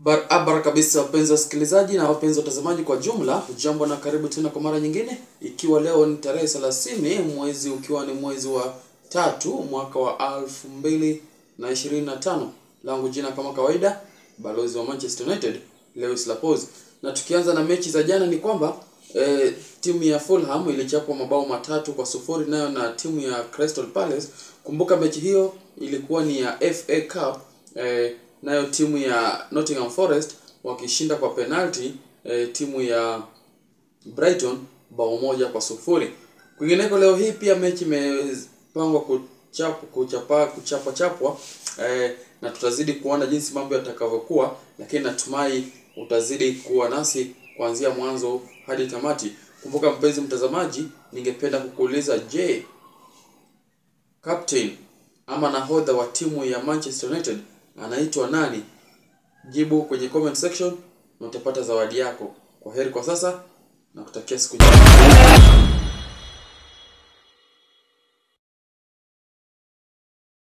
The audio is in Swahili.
Barabara kabisa wapenzi wasikilizaji na wapenzi watazamaji kwa jumla, jambo na karibu tena kwa mara nyingine, ikiwa leo ni tarehe 30 mwezi ukiwa ni mwezi wa 3 mwaka wa 2025. Langu jina kama kawaida, balozi wa Manchester United, Lewis Lapoz. Na tukianza na mechi za jana ni kwamba timu ya Fulham ilichapwa mabao 3-0 nayo na timu ya Crystal Palace. Kumbuka mechi hiyo ilikuwa ni ya FA Cup, nayo timu ya Nottingham Forest wakishinda kwa penalty timu ya Brighton bao 1-0. Kwingineko leo hii pia mechi imepangwa kuchapwa na tutazidi kuona jinsi mambo yatakavyokuwa, lakini natumai utazidi kuwa nasi kuanzia mwanzo hadi tamati. Kumbuka mpenzi mtazamaji, ningependa kukuuliza, je, captain ama nahodha wa timu ya Manchester United anaitwa nani? Jibu kwenye comment section na utapata zawadi yako. Kwa heri kwa sasa na kutakia siku njema.